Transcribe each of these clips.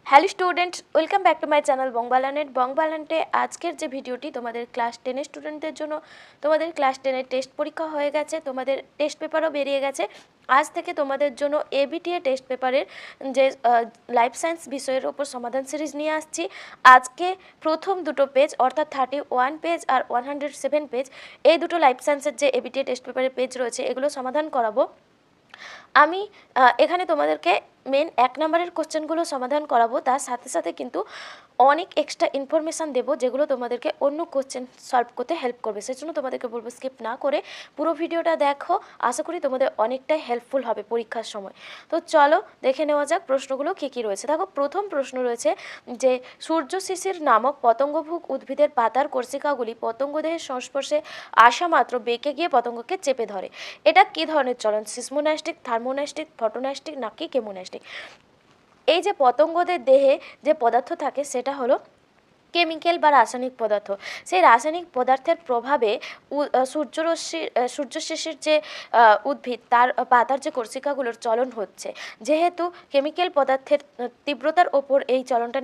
Hello students, welcome back to my channel Bongbalanet. বংবালানেটে আজকের যে ভিডিওটি তোমাদের ক্লাস 10 স্টুডেন্টদের জন্য, তোমাদের ক্লাস 10 টেস্ট পরীক্ষা হয়ে গেছে, তোমাদের টেস্ট পেপারও বেরিয়ে গেছে। আজ থেকে তোমাদের জন্য এবিটিএ টেস্ট পেপারের যে লাইফ সায়েন্স বিষয়ের ওপর সমাধান সিরিজ নিয়ে আসছি। আজকে প্রথম দুটো পেজ অর্থাৎ 31 পেজ আর 107 পেজ, এই দুটো লাইফ সায়েন্সের যে এবিটিএ টেস্ট পেপারের পেজ রয়েছে এগুলো সমাধান করাবো আমি। এখানে তোমাদেরকে মেন 1 নম্বরের কোশ্চেনগুলো সমাধান করাবো, তার সাথে সাথে কিন্তু অনেক এক্সট্রা ইনফরমেশান দেবো যেগুলো তোমাদেরকে অন্য কোশ্চেন সলভ করতে হেল্প করবে। সেজন্য তোমাদেরকে বলবো স্কিপ না করে পুরো ভিডিওটা দেখো, আশা করি তোমাদের অনেকটাই হেল্পফুল হবে পরীক্ষার সময়। তো চলো দেখে নেওয়া যাক প্রশ্নগুলো কী কী রয়েছে। দেখো, প্রথম প্রশ্ন রয়েছে যে সূর্য শিশির নামক পতঙ্গভুক উদ্ভিদের পাতার কর্ষিকাগুলি পতঙ্গদেহের সংস্পর্শে আসা মাত্র বেঁকে গিয়ে পতঙ্গকে চেপে ধরে। এটা কী ধরনের চলন? সিসমোনাস্টিক, থার্মোনাস্টিক, ফটোনাস্টিক নাকি কেমোনাস্টিক? এই যে পতঙ্গদের দেহে যে পদার্থ থাকে সেটা হলো কেমিক্যাল বা রাসায়নিক পদার্থ। সেই রাসায়নিক পদার্থের প্রভাবে সূর্যশিশির যে উদ্ভিদ তার পাতার যে কর্ষিকাগুলোর চলন হচ্ছে, যেহেতু কেমিক্যাল পদার্থের তীব্রতার ওপর এই চলনটা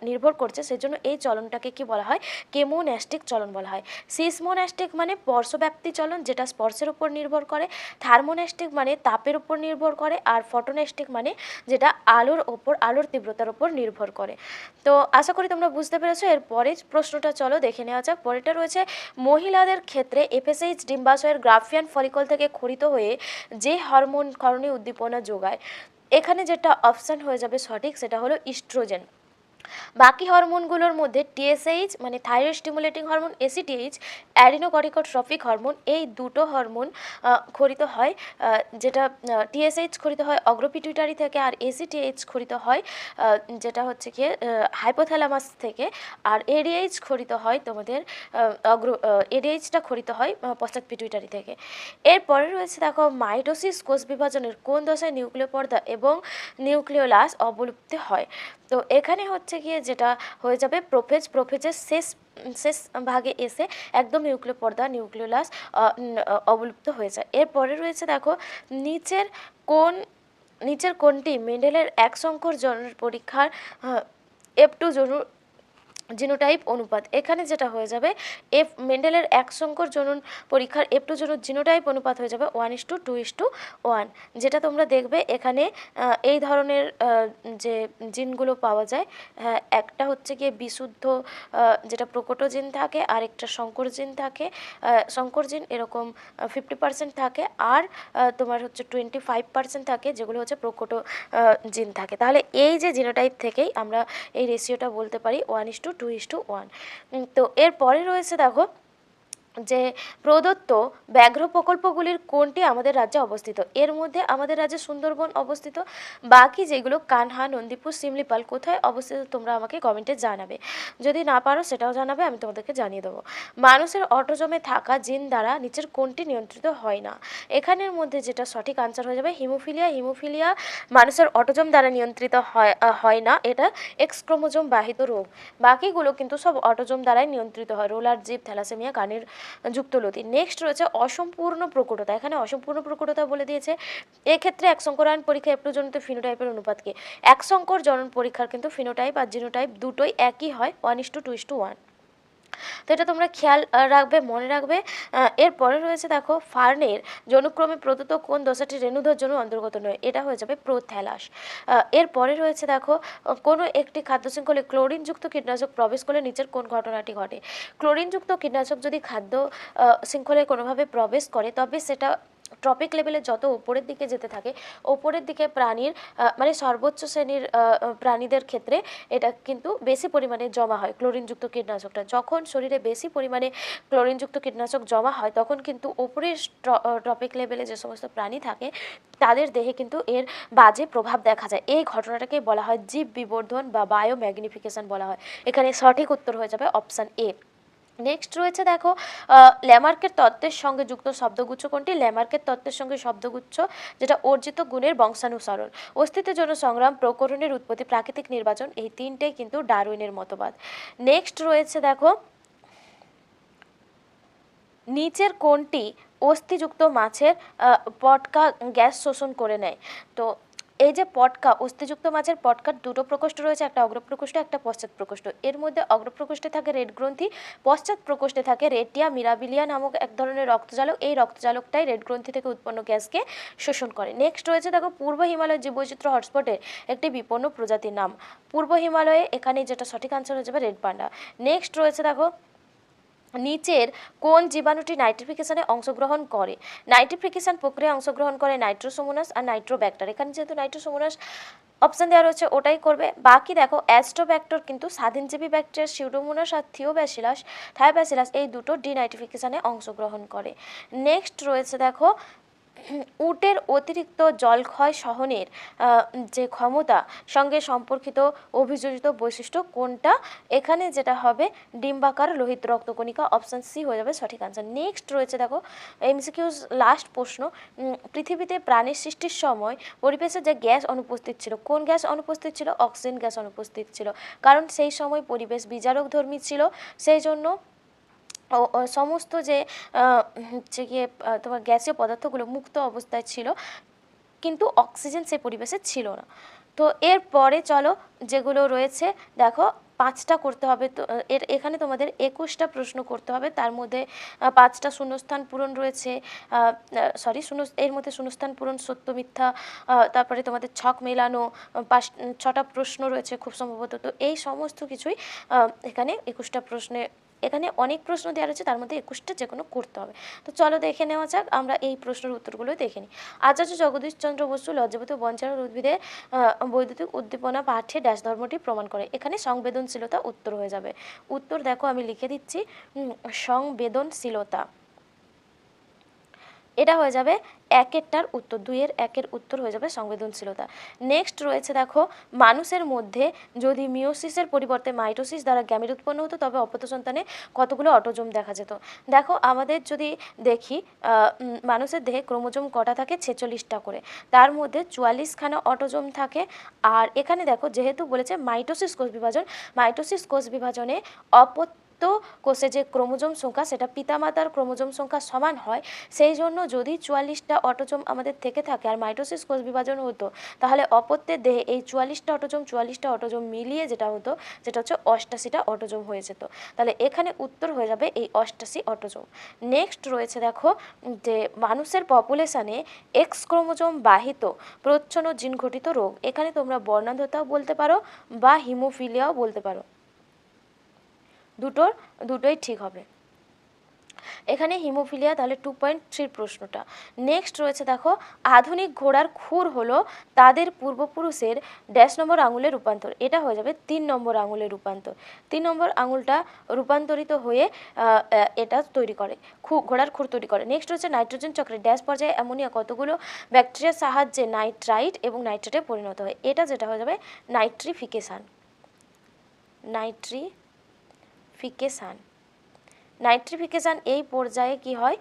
নির্ভর করছে, সেজন্য এই চলনটাকে কি বলা হয়? কেমোন্যাস্টিক চলন বলা হয়। সিসমোন্যাস্টিক মানে স্পর্শব্যাপ্তি চলন, যেটা স্পর্শের উপর নির্ভর করে। থার্মোন্যাস্টিক মানে তাপের উপর নির্ভর করে। আর ফটোন্যাস্টিক মানে যেটা আলোর তীব্রতার উপর নির্ভর করে। তো আশা করি তোমরা বুঝতে পেরেছো। এর পরের প্রশ্নটা চলো দেখে নেওয়া যাক। পরেরটা রয়েছে মহিলাদের ক্ষেত্রে এফএসএইচ ডিম্বাশয়ের গ্রাফিয়ান ফলিকল থেকে ক্ষরিত হয়ে যে হরমোন ক্ষরণীয় উদ্দীপনা যোগায়। এখানে যেটা অপশান হয়ে যাবে সঠিক সেটা হলো ইস্ট্রোজেন। বাকি হরমোনগুলোর মধ্যে টিএসএইচ মানে thyroid stimulating hormone, ACTH adrenocorticotrophic hormone, এই দুটো হরমোন ক্ষরিত হয়। যেটা টিএসএইচ ক্ষরিত হয় অগ্রপিটুইটারি থেকে, আর এসিটিএইচ ক্ষরিত হয় যেটা হচ্ছে কি হাইপোথ্যালামাস থেকে, আর এডিএইচ ক্ষরিত হয় তোমাদের এডিএইচটা ক্ষরিত হয় পশ্চাৎ পিটুইটারি থেকে। এরপরে রয়েছে দেখো, মাইটোসিস কোষ বিভাজনের কোন দশায় নিউক্লিয় পর্দা এবং নিউক্লিওলাস অবলুপ্তি হয়? তো এখানে হচ্ছে গিয়ে যেটা হয়ে যাবে প্রোফেজের শেষ ভাগে এসে একদম নিউক্লিয় পর্দা নিউক্লিওলাস অবলুপ্ত হয়ে যায়। এরপরে রয়েছে দেখো, নিচের কোনটি মেন্ডেলের এক সংকর জনন পরীক্ষার F2 জিনোটাইপ অনুপাত? এখানে যেটা হয়ে যাবে মেন্ডেলের এক সংকর জনন পরীক্ষার F2 জিনোটাইপ অনুপাত হয়ে যাবে 1:2:1। যেটা তোমরা দেখবে এখানে এই ধরনের যে জিনগুলো পাওয়া যায়, একটা হচ্ছে গিয়ে বিশুদ্ধ যেটা প্রকট জিন থাকে, আর একটা সংকর জিন থাকে। সংকর জিন এরকম 50% থাকে, আর তোমার হচ্ছে 25% থাকে যেগুলো হচ্ছে প্রকট জিন থাকে। তাহলে এই যে জিনোটাইপ থেকেই আমরা এই রেশিওটা বলতে পারি 1:2:1। তো এরপরে রয়েছে দেখো যে প্রদত্ত ব্যাঘ্র প্রকল্পগুলির কোনটি আমাদের রাজ্যে অবস্থিত? এর মধ্যে আমাদের রাজ্যে সুন্দরবন অবস্থিত। বাকি যেগুলো কানহা, নন্দীপুর, শিমলিপাল কোথায় অবস্থিত তোমরা আমাকে কমেন্টে জানাবে। যদি না পারো সেটাও জানাবে, আমি তোমাদেরকে জানিয়ে দেবো। মানুষের অটোজমে থাকা জিন দ্বারা নিচের কোনটি নিয়ন্ত্রিত হয় না? এখানের মধ্যে যেটা সঠিক আনসার হয়ে যাবে হিমোফিলিয়া মানুষের অটোজম দ্বারা নিয়ন্ত্রিত হয় না, এটা এক্স ক্রোমোজোম বাহিত রোগ। বাকিগুলো কিন্তু সব অটোজম দ্বারাই নিয়ন্ত্রিত হয়, রোলার জিভ, থ্যালাসেমিয়া, কানের যুক্তলতি। নেক্সট রয়েছে অসম্পূর্ণ প্রকটতা। এখানে অসম্পূর্ণ প্রকটতা বলে দিয়েছে। এক্ষেত্রে এক সংকরায়ন পরীক্ষা এপ্রোজনিত ফিনোটাইপের অনুপাতকে, এক সংকর জনন পরীক্ষার কিন্তু ফিনোটাইপ আর জিনোটাইপ দুটোই একই হয় 1:2:1। তো এটা তোমরা খেয়াল রাখবে, মনে রাখবে। এরপরে রয়েছে দেখো, ফার্নের যৌনক্রমে প্রদত্ত কোন দশাটি রেণুধর জন্য অন্তর্গত নয়? এটা হয়ে যাবে প্রোথ্যালাস। এরপরে রয়েছে দেখো, কোনো একটি খাদ্য শৃঙ্খলে ক্লোরিনযুক্ত কীটনাশক প্রবেশ করলে নিচের কোন ঘটনাটি ঘটে? ক্লোরিনযুক্ত কীটনাশক যদি খাদ্য শৃঙ্খলে কোনোভাবে প্রবেশ করে, তবে সেটা ট্রপিক লেভেলে যত উপরের দিকে যেতে থাকে, ওপরের দিকে প্রাণীর মানে সর্বোচ্চ শ্রেণীর প্রাণীদের ক্ষেত্রে এটা কিন্তু বেশি পরিমাণে জমা হয় ক্লোরিনযুক্ত কীটনাশকটা। যখন শরীরে বেশি পরিমাণে ক্লোরিনযুক্ত কীটনাশক জমা হয়, তখন কিন্তু ওপরের ট্রপিক লেভেলে যে সমস্ত প্রাণী থাকে তাদের দেহে কিন্তু এর বাজে প্রভাব দেখা যায়। এই ঘটনাটাকে বলা হয় জীব বিবর্ধন বা বায়োম্যাগনিফিকেশন বলা হয়। এখানে সঠিক উত্তর হয়ে যাবে অপশান এ। নেক্সট রয়েছে দেখো, ল্যামার্কের তত্ত্বের সঙ্গে যুক্ত শব্দগুচ্ছ কোনটি? ল্যামার্কের তত্ত্বের সঙ্গে শব্দগুচ্ছ যেটা অর্জিত গুণের বংশানুসরণ, অস্তিত্বের জন্য সংগ্রাম, প্রকরণের উৎপত্তি, প্রাকৃতিক নির্বাচন, এই তিনটেই কিন্তু ডারউইনের মতবাদ। নেক্সট রয়েছে দেখো, নিচের কোনটি অস্থিযুক্ত মাছের পটকা গ্যাস শোষণ করে নেয়? তো এই যে পটকা, অস্থিযুক্ত মাছের পটকার দুটো প্রকোষ্ঠ রয়েছে, একটা অগ্রপ্রকোষ্ঠ একটা পশ্চাৎ প্রকোষ্ঠ। এর মধ্যে অগ্রপ্রকোষ্ঠে থাকে রেড গ্রন্থি, পশ্চাৎ প্রকোষ্ঠে থাকে রেটিয়া মিরাবিলিয়া নামক এক ধরনের রক্তজালক। এই রক্তজালকটাই রেড গ্রন্থি থেকে উৎপন্ন গ্যাসকে শোষণ করে। নেক্সট রয়েছে দেখো পূর্ব হিমালয় জীববৈচিত্র্য হটস্পটের একটি বিপন্ন প্রজাতির নাম। পূর্ব হিমালয়ে, এখানে যেটা সঠিক আনসার হয়ে যাবে রেড পান্ডা। নেক্সট রয়েছে দেখো নিচের কোন জীবাণুটি নাইট্রিফিকেশনে অংশগ্রহণ করে? নাইট্রিফিকেশন প্রক্রিয়ায় অংশগ্রহণ করে নাইট্রোসোমোনাস আর নাইট্রোব্যাক্টার। এখানে যেহেতু নাইট্রোসোমোনাস অপশান দেওয়া রয়েছে ওটাই করবে। বাকি দেখো অ্যাস্ট্রোব্যাক্টর কিন্তু স্বাধীনজীবী ব্যাকটেরিয়া সিউডোমোনাস আর থায়োব্যাসিলাস এই দুটো ডিনাইট্রিফিকেশনে অংশগ্রহণ করে। নেক্সট রয়েছে দেখো উটের অতিরিক্ত জলক্ষয় সহনের যে ক্ষমতা সঙ্গে সম্পর্কিত অভিযোজিত বৈশিষ্ট্য কোনটা? এখানে যেটা হবে ডিম্বাকার লোহিত রক্তকণিকা, অপশান সি হয়ে যাবে সঠিক আনসার। নেক্সট রয়েছে দেখো এমসিকিউজ লাস্ট প্রশ্ন, পৃথিবীতে প্রাণের সৃষ্টির সময় পরিবেশে যে গ্যাস অনুপস্থিত ছিল, কোন গ্যাস অনুপস্থিত ছিল? অক্সিজেন গ্যাস অনুপস্থিত ছিল, কারণ সেই সময় পরিবেশ বিজারকধর্মী ছিল, সেই জন্য সমস্ত যে হচ্ছে গিয়ে তোমার গ্যাসীয় পদার্থগুলো মুক্ত অবস্থায় ছিল, কিন্তু অক্সিজেন সেই পরিবেশে ছিল না। তো এরপরে চলো যেগুলো রয়েছে দেখো 5টা করতে হবে। তো এখানে তোমাদের 21টা প্রশ্ন করতে হবে, তার মধ্যে 5টা শূন্যস্থান পূরণ রয়েছে, এর মধ্যে শূন্যস্থান পূরণ, সত্য মিথ্যা, তারপরে তোমাদের ছক মেলানো, 6টা প্রশ্ন রয়েছে খুব সম্ভবত। তো এই সমস্ত কিছুই এখানে 21টা প্রশ্নে, এখানে অনেক প্রশ্ন দেওয়া রয়েছে, তার মধ্যে 21টা যে কোনো করতে হবে। তো চলো দেখে নেওয়া যাক, আমরা এই প্রশ্নের উত্তরগুলো দেখে নিই। আচার্য জগদীশ চন্দ্র বসু লজ্জাবতী বনচারণ উদ্ভিদে বৈদ্যুতিক উদ্দীপনা পাঠে ড্যাশ ধর্মটি প্রমাণ করে। এখানে সংবেদনশীলতা উত্তর হয়ে যাবে। উত্তর দেখো আমি লিখে দিচ্ছি, সংবেদনশীলতা, এটা হয়ে যাবে 1-এরটার উত্তর, 2-এর 1-এর উত্তর হয়ে যাবে সংবেদনশীলতা। নেক্সট রয়েছে দেখো মানুষের মধ্যে যদি মিওসিসের পরিবর্তে মাইটোসিস দ্বারা গ্যামেট উৎপন্ন হতো তবে অপত্য সন্তানে কতগুলো অটোজোম দেখা যেত? দেখো আমাদের যদি দেখি মানুষের দেহে ক্রোমোজোম কটা থাকে? 46টা করে, তার মধ্যে 44খানা অটোজোম থাকে। আর এখানে দেখো যেহেতু বলেছে মাইটোসিস কোষ বিভাজন, মাইটোসিস কোষ বিভাজনে কোষে যে ক্রোমোজোম সংখ্যা সেটা পিতামাতার ক্রোমোজোম সংখ্যা সমান হয়, সেই জন্য যদি 44টা অটোজোম আমাদের থেকে থাকে আর মাইটোসিস কোষ বিভাজন হতো, তাহলে অপত্যের দেহে এই 44টা অটোজোম মিলিয়ে যেটা হতো যেটা হচ্ছে 88টা অটোজোম হয়ে যেত। তাহলে এখানে উত্তর হয়ে যাবে এই 88 অটোজোম। নেক্সট রয়েছে দেখো যে মানুষের পপুলেশানে এক্স ক্রোমোজোম বাহিত প্রচ্ছন্ন জিন ঘটিত রোগ, এখানে তোমরা বর্ণান্ধতাও বলতে পারো বা হিমোফিলিয়াও বলতে পারো, দুটোই ঠিক হবে। এখানে হিমোফিলিয়া, তাহলে 2.3 প্রশ্নটা। নেক্সট রয়েছে দেখো আধুনিক ঘোড়ার খুর হলো তাদের পূর্বপুরুষের ড্যাশ নম্বর আঙুলের রূপান্তর, এটা হয়ে যাবে 3 নম্বর আঙুলের রূপান্তর। 3 নম্বর আঙুলটা রূপান্তরিত হয়ে এটা তৈরি করে, ঘোড়ার খুর তৈরি করে। নেক্সট হচ্ছে নাইট্রোজেন চক্রে ড্যাশ পর্যায়ে অ্যামোনিয়া কতগুলো ব্যাকটেরিয়ার সাহায্যে নাইট্রাইট এবং নাইট্রেটে পরিণত হয়, এটা যেটা হয়ে যাবে নাইট্রিফিকেশান। নাইট্রিফিকেশান এই পর্যায়ে কি হয়,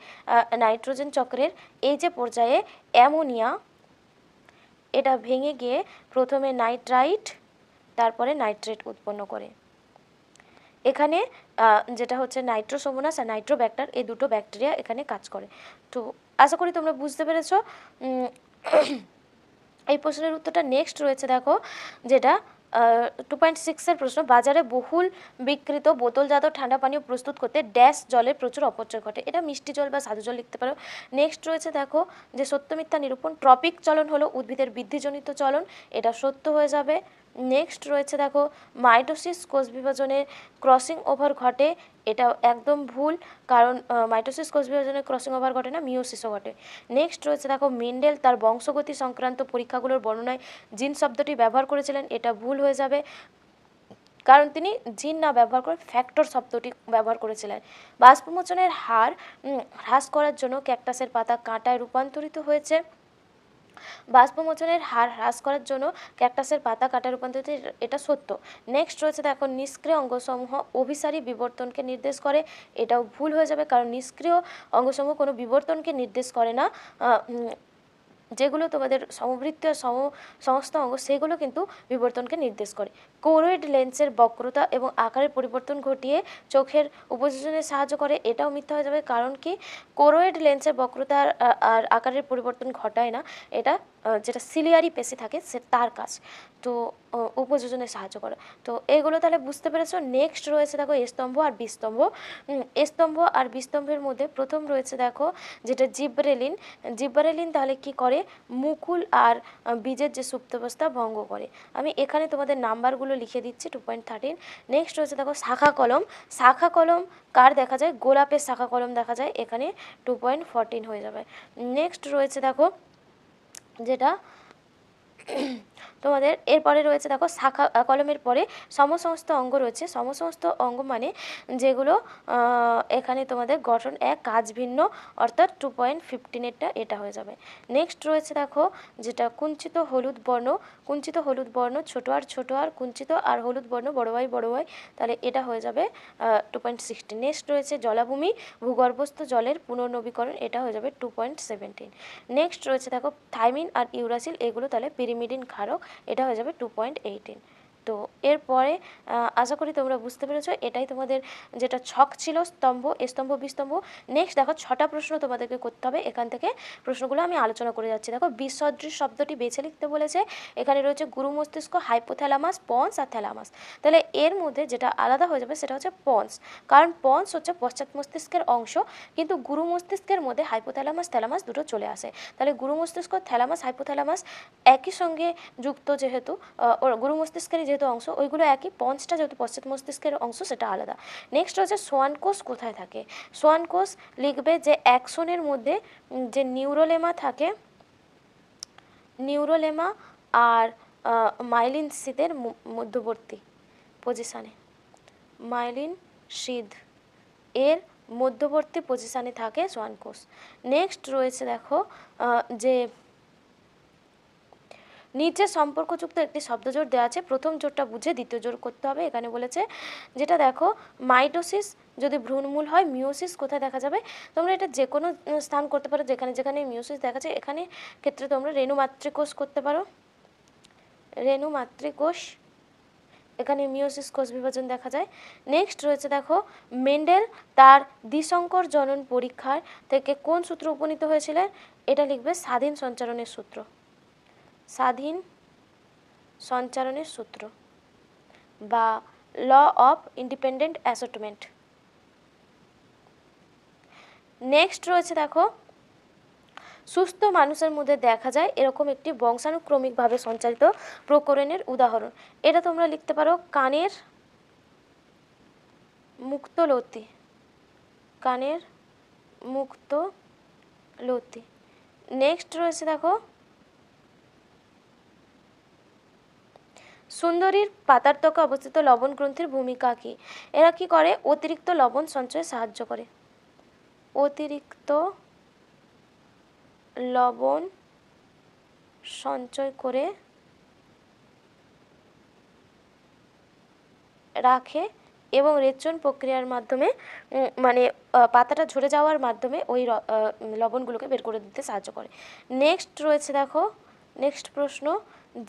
নাইট্রোজেন চক্রের এই যে পর্যায়ে অ্যামোনিয়া এটা ভেঙে গিয়ে প্রথমে নাইট্রাইট তারপরে নাইট্রেট উৎপন্ন করে। এখানে যেটা হচ্ছে নাইট্রোসোমোনাস আর নাইট্রোব্যাক্টার এই দুটো ব্যাকটেরিয়া এখানে কাজ করে। তো আশা করি তোমরা বুঝতে পেরেছো এই প্রশ্নের উত্তরটা। নেক্সট রয়েছে দেখো যেটা 2.6-এর প্রশ্ন, বাজারে বহুল বিক্রিত বোতলজাত ঠান্ডা পানীয় প্রস্তুত করতে ড্যাশ জলের প্রচুর অপচয় ঘটে, এটা মিষ্টি জল বা সাধু জল লিখতে পারো। নেক্সট রয়েছে দেখো যে সত্য মিথ্যা নিরূপণ, ট্রপিক চলন হলো উদ্ভিদের বৃদ্ধিজনিত চলন, এটা সত্য হয়ে যাবে। নেক্সট রয়েছে দেখো মাইটোসিস কোষ বিভাজনের ক্রসিং ওভার ঘটে, এটা একদম ভুল, কারণ মাইটোসিস কোষ বিভাজনের ক্রসিং ওভার ঘটে না, মিওসিসও ঘটে। নেক্সট রয়েছে দেখো মেন্ডেল তার বংশগতি সংক্রান্ত পরীক্ষাগুলোর বর্ণনায় জিন শব্দটি ব্যবহার করেছিলেন, এটা ভুল হয়ে যাবে, কারণ তিনি জিন না ব্যবহার করে ফ্যাক্টর শব্দটি ব্যবহার করেছিলেন। বাষ্পমোচনের হার হ্রাস করার জন্য ক্যাকটাসের পাতা কাঁটায় রূপান্তরিত হয়েছে, বাষ্পমোচনের হার হ্রাস করার জন্য ক্যাকটাসের পাতা কাটা রূপান্তরিত, এটা সত্য। নেক্সট রয়েছে দেখো নিষ্ক্রিয় অঙ্গসমূহ অভিসারী বিবর্তনকে নির্দেশ করে, এটাও ভুল হয়ে যাবে, কারণ নিষ্ক্রিয় অঙ্গসমূহ কোনো বিবর্তনকে নির্দেশ করে না, যেগুলো তোমাদের সমবৃত্তীয় সমস্ত অঙ্গ সেগুলো কিন্তু বিবর্তনকে নির্দেশ করে। কোরোয়েড লেন্সের বক্রতা এবং আকারের পরিবর্তন ঘটিয়ে চোখের উপযোজনে সাহায্য করে, এটাও মিথ্যা হয়ে যাবে, কারণ কি কোরোয়েড লেন্সের বক্রতা আর আকারের পরিবর্তন ঘটায় না, এটা যেটা সিলিয়ারি পেশি থাকে তার কাজ, তো উপযোজনে সাহায্য করে। তো এগুলো তাহলে বুঝতে পেরেছো। নেক্সট রয়েছে দেখো স্তম্ভ আর বিস্তম্ভ। স্তম্ভ আর বিস্তম্ভের মধ্যে প্রথম রয়েছে দেখো যেটা জিব্রেলিন। জিব্রেলিন তাহলে কি করে, মুকুল আর বীজের যে সুপ্তাবস্থা ভঙ্গ করে। আমি এখানে তোমাদের নাম্বারগুলো লিখে দিচ্ছি 2.13। নেক্সট রয়েছে দেখো শাখা কলম। শাখা কলম কার দেখা যায়, গোলাপের শাখা কলম দেখা যায়, এখানে 2.14 হয়ে যাবে। নেক্সট রয়েছে দেখো যেটা তোমাদের এরপরে রয়েছে দেখো শাখা কলমের পরে সমসমস্ত অঙ্গ রয়েছে। সমসমস্ত অঙ্গ মানে যেগুলো এখানে তোমাদের গঠন এক কাজ ভিন্ন, অর্থাৎ 2.15 এটা হয়ে যাবে। নেক্সট রয়েছে দেখো যেটা কুঞ্চিত হলুদ বর্ণ। কুঞ্চিত হলুদ বর্ণ ছোটো আর কুঞ্চিত আর হলুদ বর্ণ বড় ওয়াই, তাহলে এটা হয়ে যাবে 2.16। নেক্সট রয়েছে জলাভূমি, ভূগর্ভস্থ জলের পুনর্নবীকরণ, এটা হয়ে যাবে 2.17। নেক্সট রয়েছে দেখো থাইমিন আর ইউরাসিল, এগুলো তাহলে পিরিমিডিন ক্ষারক, এটা হয়ে যাবে 2.18। তো এরপরে আশা করি তোমরা বুঝতে পেরেছো। এটাই তোমাদের যেটা ছক ছিল স্তম্ভ, স্তম্ভ বিস্তম্ভ। নেক্সট দেখো 6টা প্রশ্ন তোমাদেরকে করতে হবে, এখান থেকে প্রশ্নগুলো আমি আলোচনা করে যাচ্ছি। দেখো বিসদৃশ শব্দটি বেছে লিখতে বলেছে। এখানে রয়েছে গুরু মস্তিষ্ক, হাইপোথ্যালামাস, পন্স আর থ্যালামাস। তাহলে এর মধ্যে যেটা আলাদা হয়ে যাবে সেটা হচ্ছে পন্স, কারণ পন্স হচ্ছে পশ্চাৎ মস্তিষ্কের অংশ, কিন্তু গুরু মস্তিষ্কের মধ্যে হাইপোথ্যালামাস থ্যালামাস দুটো চলে আসে। তাহলে গুরু মস্তিষ্ক, থ্যালামাস, হাইপোথ্যালামাস একই সঙ্গে যুক্ত, যেহেতু গুরু মস্তিষ্কেরই যেহেতু অংশ, ওইগুলো একই। পঞ্চটা যেহেতু পশ্চাৎ মস্তিষ্কের অংশ, সেটা আলাদা। নেক্সট হচ্ছে সোয়ান কোষ কোথায় থাকে। সোয়ান কোষ লিখবে যে অ্যাক্সনের মধ্যে যে নিউরোলেমা থাকে, নিউরোলেমা আর মাইলিন শীতের মধ্যবর্তী পজিশানে, মাইলিন শীত এর মধ্যবর্তী পজিশানে থাকে সোয়ান কোষ। নেক্সট রয়েছে দেখো যে নিচে সম্পর্কযুক্ত একটি শব্দজোড় দেওয়া আছে, প্রথম জোড়টা বুঝে দ্বিতীয় জোড় করতে হবে। এখানে বলেছে যেটা দেখো মাইটোসিস যদি ভ্রূণমূল হয়, মিওসিস কোথায় দেখা যাবে, তোমরা এটা যে কোনো স্থান করতে পারো যেখানে যেখানে মিওসিস দেখা যায়। এখানে ক্ষেত্রে তোমরা রেণু মাতৃকোষ করতে পারো, রেণু মাতৃকোষ, এখানে মিওসিস কোষ বিভাজন দেখা যায়। নেক্সট রয়েছে দেখো মেন্ডেল তার দ্বিসংকর জনন পরীক্ষার থেকে কোন সূত্র উপনীত হয়েছিলেন, এটা লিখবে স্বাধীন সঞ্চারণের সূত্র, স্বাধীন সঞ্চারণের সূত্র বা law of independent assortment. Next রয়েছে দেখো সুস্থ মানুষের মধ্যে দেখা যায় এরকম একটি বংশানুক্রমিকভাবে সঞ্চালিত প্রকরণের উদাহরণ, এটা তোমরা লিখতে পারো কানের মুক্তলতি, কানের মুক্তলতি। নেক্সট রয়েছে দেখো সুন্দরীর পাতার ত্বকে অবস্থিত লবণ গ্রন্থির ভূমিকা কী, এরা কি করে, অতিরিক্ত লবণ সঞ্চয়ে সাহায্য করে, অতিরিক্ত লবণ সঞ্চয় করে রাখে এবং রেচন প্রক্রিয়ার মাধ্যমে মানে পাতাটা ঝরে যাওয়ার মাধ্যমে ওই লবণগুলোকে বের করে দিতে সাহায্য করে। নেক্সট রয়েছে দেখো নেক্সট প্রশ্ন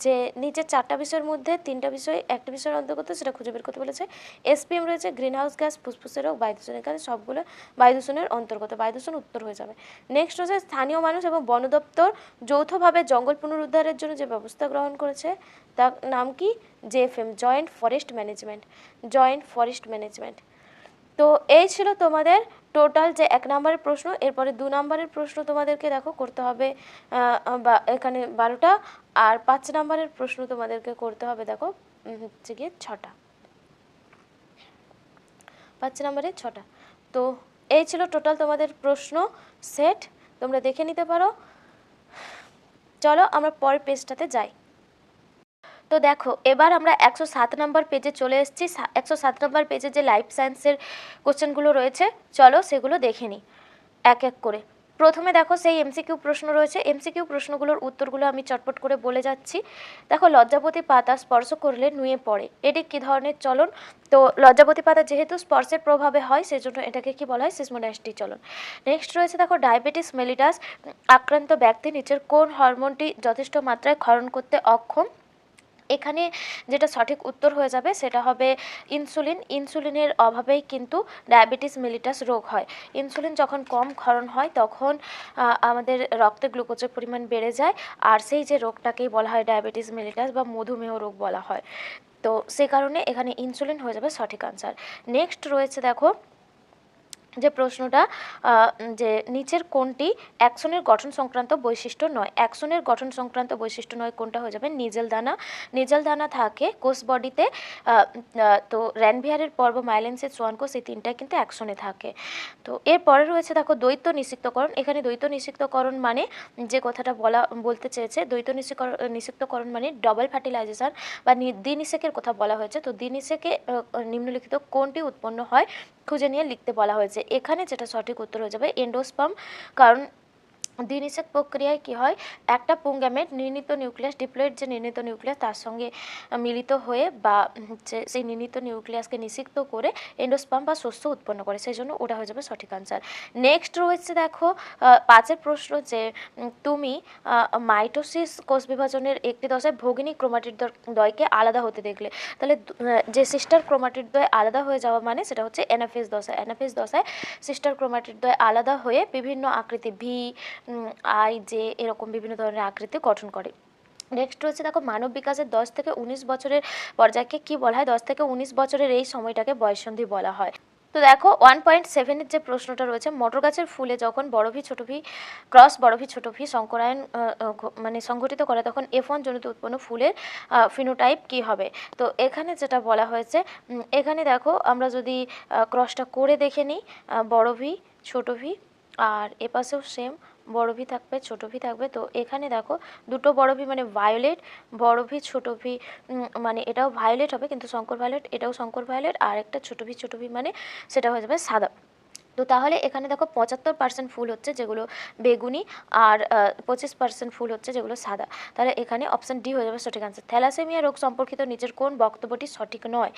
যে নিচের 4টা বিষয়ের মধ্যে 3টা বিষয় একটা বিষয়ের অন্তর্গত, সেটা খুঁজে বের করতে বলেছে। এসপিএম রয়েছে গ্রিনহাউস গ্যাস, ফুসফুসের রোগ, বায়ু দূষণ, এখানে সবগুলো বায়ু দূষণের অন্তর্গত, বায়ু দূষণ উত্তর হয়ে যাবে। নেক্সট হচ্ছে স্থানীয় মানুষ এবং বন দপ্তর যৌথভাবে জঙ্গল পুনরুদ্ধারের জন্য যে ব্যবস্থা গ্রহণ করেছে তার নাম কি, JFM, joint forest management, joint forest management. তো এই ছিল তোমাদের টোটাল যে 1 নম্বরের প্রশ্ন। এরপরে 2 নম্বরের প্রশ্ন তোমাদেরকে দেখো করতে হবে বা এখানে 12টা, আর 5 নম্বরের প্রশ্ন তোমাদেরকে করতে হবে দেখো হচ্ছে গিয়ে 6টা, 5 নম্বরের 6টা। তো এই ছিল টোটাল তোমাদের প্রশ্ন সেট, তোমরা দেখে নিতে পারো। চলো আমরা পরের পেজটাতে যাই। তো দেখো এবার আমরা 107 নম্বর পেজে চলে এসেছি। 107 নম্বর পেজে যে লাইফ সায়েন্সের কোশ্চেনগুলো রয়েছে চলো সেগুলো দেখে নিই এক এক করে। প্রথমে দেখো সেই এমসিকিউ প্রশ্ন রয়েছে, এমসিকিউ প্রশ্নগুলোর উত্তরগুলো আমি চটপট করে বলে যাচ্ছি। দেখো লজ্জাপতি পাতা স্পর্শ করলে নুয়ে পড়ে, এটি কী ধরনের চলন, তো লজ্জাপতি পাতা যেহেতু স্পর্শের প্রভাবে হয় সেজন্য এটাকে কি বলা হয়, সিসমোডাস্টি চলন। নেক্সট রয়েছে দেখো ডায়াবেটিস মেলিটাস আক্রান্ত ব্যক্তি নিচের কোন হরমোনটি যথেষ্ট মাত্রায় ক্ষরণ করতে অক্ষম, এখানে যেটা সঠিক উত্তর হয়ে যাবে সেটা হবে ইনসুলিন। ইনসুলিনের অভাবেই কিন্তু ডায়াবেটিস মেলিটাস রোগ হয়। ইনসুলিন যখন কম ক্ষরণ হয় তখন আমাদের রক্তে গ্লুকোজের পরিমাণ বেড়ে যায়, আর সেই যে রোগটাকেই বলা হয় ডায়াবেটিস মেলিটাস বা মধুমেহ রোগ বলা হয়। তো সে কারণে এখানে ইনসুলিন হয়ে যাবে সঠিক আনসার। নেক্সট রয়েছে দেখো যে প্রশ্নটা, যে নিচের কোনটি অ্যাক্সনের গঠন সংক্রান্ত বৈশিষ্ট্য নয়? অ্যাক্সনের গঠন সংক্রান্ত বৈশিষ্ট্য নয় কোনটা হয়ে যাবে? নিজেল দানা। নিজেল দানা থাকে কোষ বডিতে। তো র্যানভিয়ারের পর্ব, মাইলেন্সের সোয়ান কোষ, এই তিনটা কিন্তু অ্যাক্সনে থাকে। তো এরপরে রয়েছে দেখো দ্বৈত নিষিক্তকরণ। এখানে দ্বৈত নিষিক্তকরণ মানে যে কথাটা বলতে চেয়েছে, দ্বৈত নিষিক্তকরণ মানে ডবল ফার্টিলাইজেশন বা দ্বিনিষেকের কথা বলা হয়েছে। তো দ্বিনিষেকে নিম্নলিখিত কোনটি উৎপন্ন হয় খুঁজে নিয়ে লিখতে বলা হয়েছে। এখানে যেটা সঠিক উত্তর হয়ে যাবে এন্ডোস্পার্ম। কারণ দ্বিনিষেক প্রক্রিয়ায় কী হয়, একটা পুংগ্যামেট নির্ণীত নিউক্লিয়াস, ডিপ্লয়েড যে নির্ণীত নিউক্লিয়াস তার সঙ্গে মিলিত হয়ে বা হচ্ছে সেই নির্ণীত নিউক্লিয়াসকে নিষিক্ত করে এন্ডোস্পার্ম বা শস্য উৎপন্ন করে, সেই জন্য ওটা হয়ে যাবে সঠিক আনসার। নেক্সট রয়েছে দেখো 5-এর প্রশ্ন, যে তুমি মাইটোসিস কোষ বিভাজনের একটি দশায় ভগিনী ক্রোমাটিড দ্বয়কে আলাদা হতে দেখলে। তাহলে যে সিস্টার ক্রোমাটিড দ্বয় আলাদা হয়ে যাওয়া মানে সেটা হচ্ছে অ্যানাফেজ দশা। অ্যানাফেজ দশায় সিস্টার ক্রোমাটিড দ্বয় আলাদা হয়ে বিভিন্ন আকৃতি ভি, আই, জে এরকম বিভিন্ন ধরনের আকৃতি গঠন করে। নেক্সট রয়েছে দেখো মানব বিকাশের 10 থেকে 19 বছরের পর্যায়কে কি বলা হয়? 10 থেকে 19 বছরের এই সময়টাকে বয়ঃসন্ধি বলা হয়। তো দেখো 1.7-এর যে প্রশ্নটা রয়েছে, মটর গাছের ফুলে যখন বড় ভি ছোট ভি ক্রস বড় ভি ছোট ভি সংকরায়ন মানে সংঘটিত করে তখন F1 জনিত উৎপন্ন ফুলের ফিনোটাইপ কি হবে? তো এখানে যেটা বলা হয়েছে, এখানে দেখো আমরা যদি ক্রসটা করে দেখে নিই, বড় ভি ছোট ভি, আর এপাশেও সেম বড় ভি থাকবে ছোট ভি থাকবে। তো এখানে দেখো দুটো বড় ভি মানে ভায়োলেট, বড় ভি ছোট ভি মানে এটাও ভায়োলেট হবে কিন্তু শঙ্কর ভায়োলেট, এটাও শঙ্কর ভায়োলেট, আর একটা ছোট ভি মানে সেটা হয়ে যাবে সাদা। তো তাহলে এখানে দেখো 75% ফুল হচ্ছে যেগুলো বেগুনি, আর 25% ফুল হচ্ছে যেগুলো সাদা। তাহলে এখানে অপশান ডি হয়ে যাবে সঠিক আনসার। থ্যালাসেমিয়া রোগ সম্পর্কিত নিচের কোন বক্তব্যটি সঠিক নয়?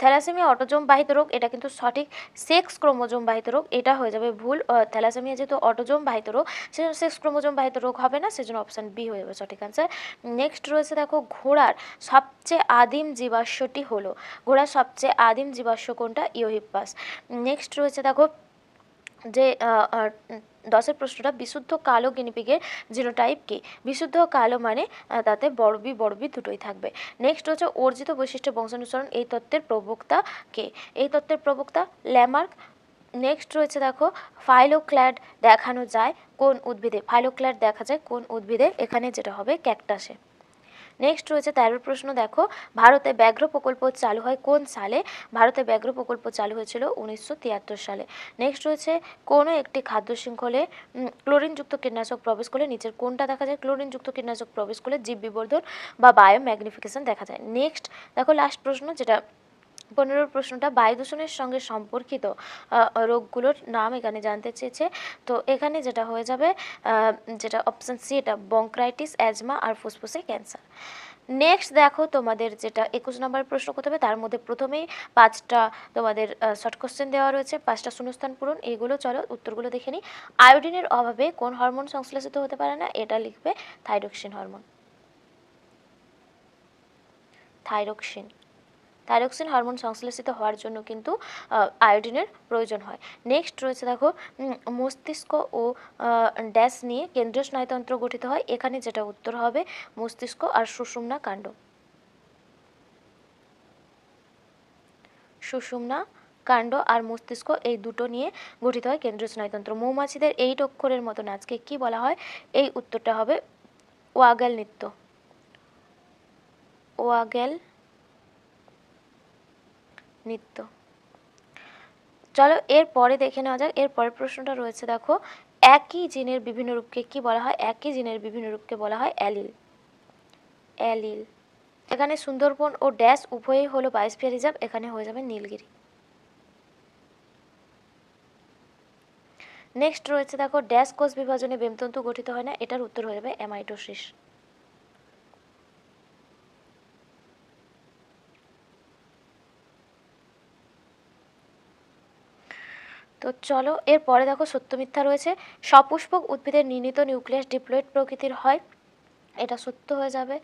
থ্যালাসেমিয়া অটোজোম বাহিত রোগ, এটা কিন্তু সঠিক। সেক্স ক্রোমোজোম বাহিত রোগ, এটা হয়ে যাবে ভুল। থ্যালাসেমিয়া যেহেতু অটোজোম বাহিত রোগ, সেজন্য সেক্স ক্রোমোজোম বাহিত রোগ হবে না, সেজন্য অপশান বি হয়ে যাবে সঠিক আনসার। নেক্সট রয়েছে দেখো ঘোড়ার সবচেয়ে আদিম জীবাশ্মটি হলো, ঘোড়ার সবচেয়ে আদিম জীবাশ্ম কোনটা? ইওহিপ্পাস। নেক্সট রয়েছে দেখো যে 10-এর প্রশ্নটা, বিশুদ্ধ কালো গিনিপিগের জিনোটাইপ কি? বিশুদ্ধ কালো মানে তাতে বড় বি দুটোই থাকবে। নেক্সট হচ্ছে অর্জিত বৈশিষ্ট্য বংশানুসরণ, এই তত্ত্বের প্রবক্তা কে? এই তত্ত্বের প্রবক্তা ল্যামার্ক। নেক্সট রয়েছে দেখো ফাইলোক্ল্যাড দেখানো যায় কোন উদ্ভিদে? ফাইলোক্ল্যাড দেখা যায় কোন উদ্ভিদে? এখানে যেটা হবে ক্যাকটাসে। নেক্সট রয়েছে 13 প্রশ্ন, দেখো ভারতে ব্যাঘ্র প্রকল্প চালু হয় কোন সালে? ভারতে ব্যাঘ্র প্রকল্প চালু হয়েছিল 1973 সালে। নেক্সট রয়েছে কোনো একটি খাদ্য শৃঙ্খলে ক্লোরিনযুক্ত কীটনাশক প্রবেশ করলে নিচের কোনটা দেখা যায়? ক্লোরিনযুক্ত কীটনাশক প্রবেশ করলে জীব বিবর্ধন বা বায়ো ম্যাগনিফিকেশন দেখা যায়। নেক্সট দেখো লাস্ট প্রশ্ন, যেটা 15 প্রশ্নটা, বায়ু দূষণের সঙ্গে সম্পর্কিত রোগগুলোর নাম এখানে জানতে চেয়েছে। তো এখানে যেটা হয়ে যাবে, যেটা অপশান সি, এটা বঙ্ক্রাইটিস, অ্যাজমা আর ফুসফুসে ক্যান্সার। নেক্সট দেখো তোমাদের যেটা 21 নম্বরের প্রশ্ন করতে হবে, তার মধ্যে প্রথমেই 5টা তোমাদের শর্ট কোশ্চেন দেওয়া রয়েছে, 5টা শূন্যস্থান পূরণ। এইগুলো চলো উত্তরগুলো দেখে নিই। আয়োডিনের অভাবে কোন হরমোন সংশ্লেষিত হতে পারে না? এটা লিখবে থাইরক্সিন হরমোন। থাইরক্সিন হরমোন সংশ্লেষিত হওয়ার জন্য কিন্তু আয়োডিনের প্রয়োজন হয়। নেক্সট রয়েছে দেখো মস্তিষ্ক ও ড্যাশ নিয়ে কেন্দ্রীয় স্নায়ুতন্ত্র গঠিত হয়। এখানে যেটা উত্তর হবে মস্তিষ্ক আর সুষুম্না কাণ্ড। সুষুম্না কাণ্ড আর মস্তিষ্ক এই দুটো নিয়ে গঠিত হয় কেন্দ্রীয় স্নায়ুতন্ত্র। মৌমাছিদের 8 অক্ষরের মতো নাচকে কি বলা হয়? এই উত্তরটা হবে ওয়াগেল নৃত্য। ওয়াগেল নৃত্য। চলো এর পরে দেখে নেওয়া যাক। এর পরের প্রশ্নটা রয়েছে দেখো, একই জিনের বিভিন্ন রূপকে কি বলা হয়? একই জিনের বিভিন্ন রূপকে বলা হয় অ্যালিল। অ্যালিল। এখানে সুন্দরবন ও ড্যাশ উভয়ই হলো বায়োস্ফিয়ার রিজার্ভ, এখানে হয়ে যাবে নীলগিরি। নেক্সট রয়েছে দেখো ড্যাশ কোষ বিভাজনে বেমতন্তু গঠিত হয় না, এটার উত্তর হয়ে যাবে অ্যামাইটোসিস। তো চলো এরপরে দেখো সত্য মিথ্যা রয়েছে। সপুষ্পক উদ্ভিদের নির্ণীত নিউক্লিয়াস ডিপ্লয়েড প্রকৃতির হয়। এটা সত্য হয়ে যাবে,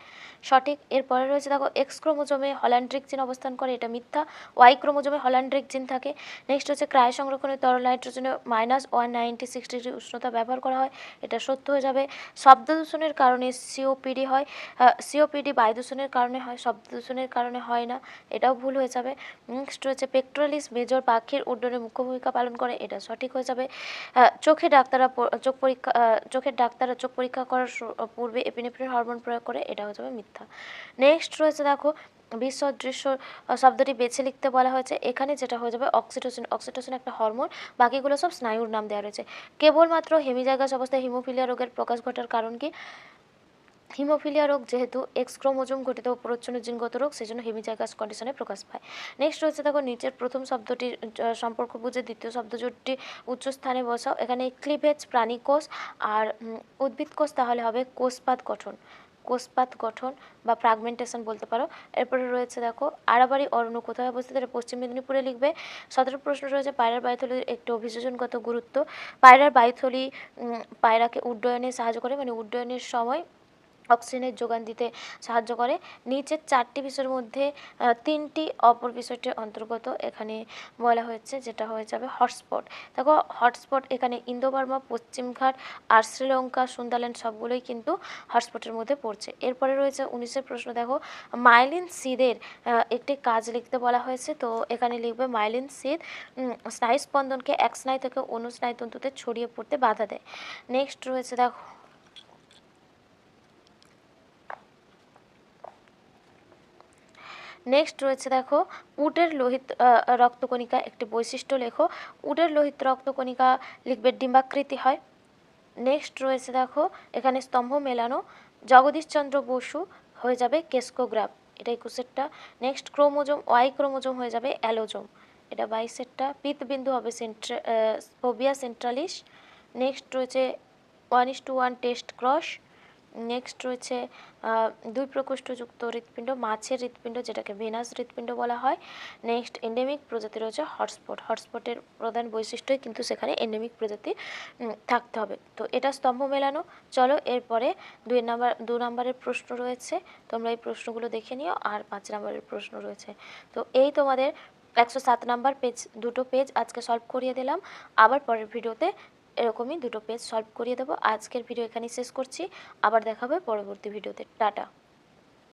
সঠিক। এরপরে রয়েছে দেখো এক্স ক্রোমোজোমে হল্যান্ড্রিক জিন অবস্থান করে, এটা মিথ্যা। ওয়াই ক্রোমোজোমে হল্যান্ড্রিক জিন থাকে। নেক্সট হচ্ছে ক্রায় সংরক্ষণে তরল নাইট্রোজেনে -196 ডিগ্রি উষ্ণতা ব্যবহার করা হয়, এটা সত্য হয়ে যাবে। শব্দ দূষণের কারণে সিওপিডি হয়, সিওপিডি বায়ু দূষণের কারণে হয়, শব্দ দূষণের কারণে হয় না, এটাও ভুল হয়ে যাবে। নেক্সট রয়েছে পেক্টোরালিস মেজর পাখির উড্ডয়নে মুখ্য ভূমিকা পালন করে, এটা সঠিক হয়ে যাবে। চোখের ডাক্তাররা চোখ পরীক্ষা করার পূর্বে এপিনেফ্রিন হরমোন প্রয়োগ করে, এটা হয়ে যাবে মিথ্যা। নেক্সট রয়েছে দেখো বিসদৃশ্য শব্দটি বেছে লিখতে বলা হয়েছে, এখানে যেটা হয়ে যাবে অক্সিটোসিন। অক্সিটোসিন একটা হরমোন, বাকিগুলো সব স্নায়ুর নাম দেওয়া রয়েছে। কেবলমাত্র হেমিজাইগাস অবস্থায় হিমোফিলিয়া রোগের প্রকাশ ঘটার কারণ কি? হিমোফিলিয়া রোগ যেহেতু এক্স ক্রোমোজোম ঘটিত প্রচ্ছন্ন জিনগত রোগ, সেজন্য হেমিজাইগাস কন্ডিশনে প্রকাশ পায়। নেক্সট রয়েছে দেখো নিচের প্রথম শব্দটির সম্পর্ক বুঝে দ্বিতীয় শব্দ জোটটি উচ্চ স্থানে বসাও। এখানে ক্লিভেজ প্রাণী কোষ আর উদ্ভিদ কোষ তাহলে হবে কোষপাত গঠন, কোষপাত গঠন বা ফ্রাগমেন্টেশন বলতে পারো। এরপরে রয়েছে দেখো আড়াবাড়ি অরণ্য কোথায় অবস্থিত, এটা পশ্চিম মেদিনীপুরে লিখবে। 17 প্রশ্ন রয়েছে পায়রার বায়ুথলির একটি অভিযোজনগত গুরুত্ব। পায়রার বায়ুথলি পায়রাকে উড্ডয়নে সাহায্য করে, মানে উড্ডয়নের সময় অক্সিজেনের যোগান দিতে সাহায্য করে। নিচের 4টি বিষয়ের মধ্যে 3টি অপর বিষয়টির অন্তর্গত এখানে বলা হয়েছে, যেটা হয়ে যাবে হটস্পট। দেখো হটস্পট এখানে ইন্দো বার্মা, পশ্চিমঘাট আর শ্রীলঙ্কা, সুন্দাল্যান্ড সবগুলোই কিন্তু হটস্পটের মধ্যে পড়ছে। এরপরে রয়েছে 19এর প্রশ্ন, দেখো মাইলিন সিদের একটি কাজ লিখতে বলা হয়েছে, তো এখানে লিখবে মাইলিন সিদ স্নায়ু স্পন্দনকে এক স্নায়ু থেকে অন্য স্নায়ুতন্তুতে ছড়িয়ে পড়তে বাধা দেয়। নেক্সট রয়েছে দেখো নেক্সট রয়েছে দেখো উটের লোহিত রক্তকণিকা একটি বৈশিষ্ট্য লেখো। উটের লোহিত রক্তকণিকা লিখবে ডিম্বাকৃতি হয়। নেক্সট রয়েছে দেখো এখানে স্তম্ভ মেলানো, জগদীশচন্দ্র বসু হয়ে যাবে কেস্কোগ্রাফ, এটা 21এরটা। নেক্সট ক্রোমোজোম ওয়াই ক্রোমোজোম হয়ে যাবে অ্যালোজোম, এটা 22এরটা। পিতবিন্দু হবে ফোবিয়া সেন্ট্রালিস। নেক্সট রয়েছে 1:1 টেস্ট ক্রস। নেক্সট রয়েছে 2 প্রকোষ্ঠযুক্ত হৃৎপিণ্ড, মাছের হৃৎপিণ্ড যেটাকে ভেনাস হৃৎপিণ্ড বলা হয়। নেক্সট এন্ডেমিক প্রজাতি রয়েছে হটস্পট। হটস্পটের প্রধান বৈশিষ্ট্যই কিন্তু সেখানে এন্ডেমিক প্রজাতি থাকতে হবে। তো এটা স্তম্ভ মেলানো। চলো এরপরে 2 নম্বরের প্রশ্ন রয়েছে, তোমরা এই প্রশ্নগুলো দেখে নিও। আর 5 নম্বরের প্রশ্ন রয়েছে। তো এই তোমাদের 107 নম্বর পেজ, দুটো পেজ আজকে সলভ করিয়ে দিলাম। আবার পরের ভিডিওতে এরকমই দুটো পেজ সলভ করিয়ে দেবো। আজকের ভিডিও এখানেই শেষ করছি, আবার দেখা হবে পরবর্তী ভিডিওতে। টাটা।